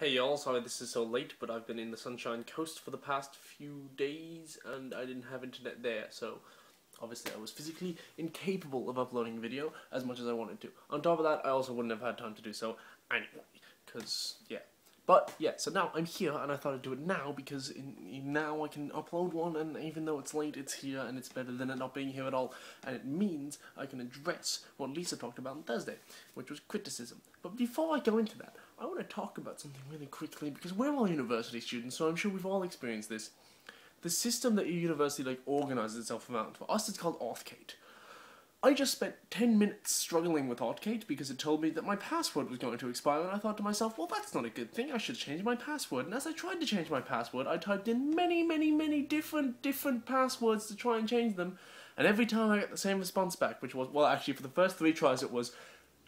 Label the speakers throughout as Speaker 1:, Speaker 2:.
Speaker 1: Hey y'all, sorry this is so late, but I've been in the Sunshine Coast for the past few days and I didn't have internet there, so obviously I was physically incapable of uploading video as much as I wanted to. On top of that, I also wouldn't have had time to do so anyway, because, yeah. But, yeah, so now I'm here, and I thought I'd do it now, because now I can upload one, and even though it's late, it's here, and it's better than it not being here at all, and it means I can address what Lisa talked about on Thursday, which was criticism. But before I go into that, I want to talk about something really quickly, because we're all university students, so I'm sure we've all experienced this. The system that your university, organises itself around. For us, it's called Authkate. I just spent 10 minutes struggling with Authkate because it told me that my password was going to expire, and I thought to myself, well, that's not a good thing, I should change my password. And as I tried to change my password, I typed in many different passwords to try and change them, and every time I got the same response back, which was, well, actually, for the first 3 tries, it was,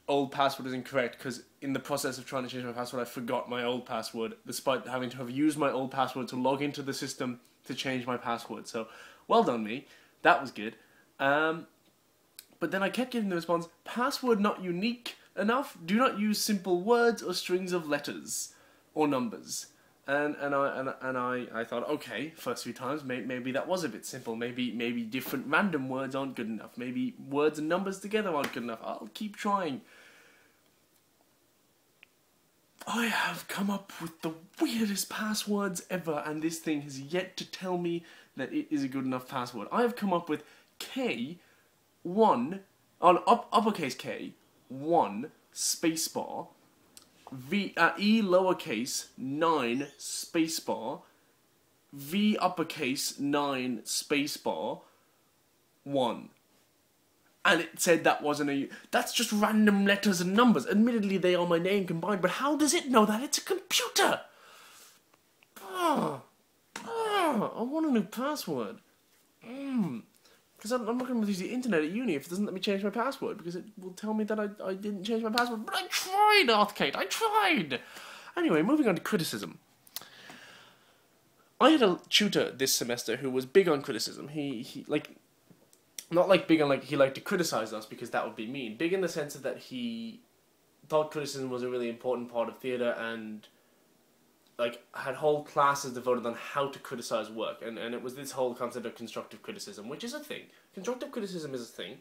Speaker 1: old password is incorrect, because in the process of trying to change my password, I forgot my old password, despite having to have used my old password to log into the system to change my password. So, well done me. That was good. But then I kept getting the response, password not unique enough, do not use simple words or strings of letters or numbers. And I thought, okay, first few times, maybe that was a bit simple, maybe different random words aren't good enough, maybe words and numbers together aren't good enough, I'll keep trying. I have come up with the weirdest passwords ever, and this thing has yet to tell me that it is a good enough password. I have come up with K1, uppercase K, 1, spacebar, E lowercase, 9, spacebar, V uppercase, 9, spacebar, 1. And it said that wasn't a... That's just random letters and numbers. Admittedly, they are my name combined, but how does it know that it's a computer? I want a new password. Because I'm not going to use the internet at uni if it doesn't let me change my password, because it will tell me that I didn't change my password. But I tried, Authkate, I tried! Anyway, moving on to criticism. I had a tutor this semester who was big on criticism. He not big on he liked to criticize us, because that would be mean. Big in the sense that he thought criticism was a really important part of theatre, and had whole classes devoted on how to criticize work, and it was this whole concept of constructive criticism, which is a thing. Constructive criticism is a thing.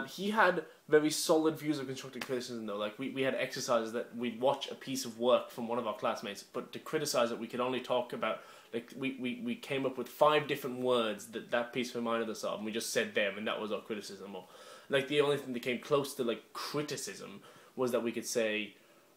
Speaker 1: He had very solid views of constructive criticism, though. We had exercises that we'd watch a piece of work from one of our classmates, but to criticize it, we could only talk about, we came up with 5 different words that piece reminded us of, and we just said them, and that was our criticism. Or, the only thing that came close to, criticism was that we could say,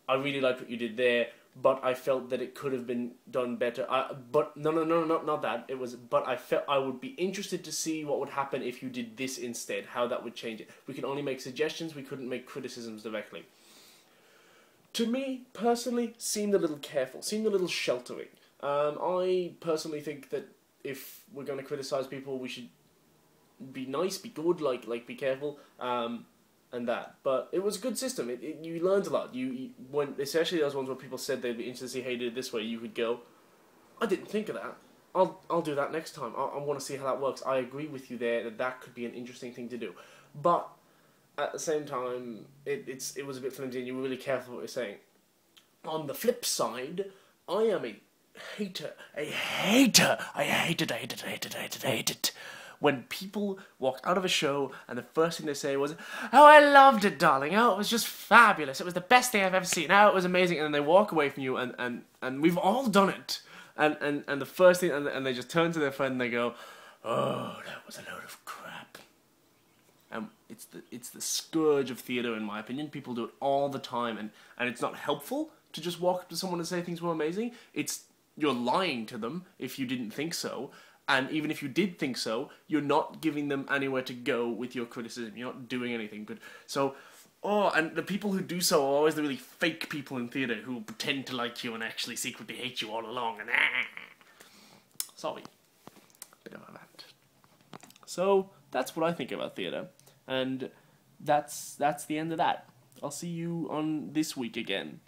Speaker 1: I really liked what you did there, but I felt that it could have been done better. But no, not that. It was, but I felt I would be interested to see what would happen if you did this instead, how that would change it. We could only make suggestions, we couldn't make criticisms directly. To me, personally, seemed a little careful, seemed a little sheltering. I personally think that if we're going to criticize people, we should be nice, be good, be careful, and that. But it was a good system. You learned a lot. When especially those ones where people said they'd be interested to see how you did it this way, you could go, I didn't think of that. I'll do that next time. I want to see how that works. I agree with you there that could be an interesting thing to do. But at the same time, it was a bit flimsy, and you were really careful what you're saying. On the flip side, I am a hater. I hate it. When people walk out of a show and the first thing they say was, oh, I loved it, darling. Oh, it was just fabulous. It was the best thing I've ever seen. Oh, it was amazing. And then they walk away from you, and we've all done it. And the first thing, and they just turn to their friend and they go, oh, that was a load of crap. And it's the scourge of theatre, in my opinion. People do it all the time, and it's not helpful to just walk up to someone and say things were amazing. You're lying to them if you didn't think so. And even if you did think so, you're not giving them anywhere to go with your criticism. You're not doing anything good. So, and the people who do so are always the really fake people in theatre who pretend to like you and actually secretly hate you all along. And sorry, bit of a rant. So that's what I think about theatre, and that's the end of that. I'll see you on this week again.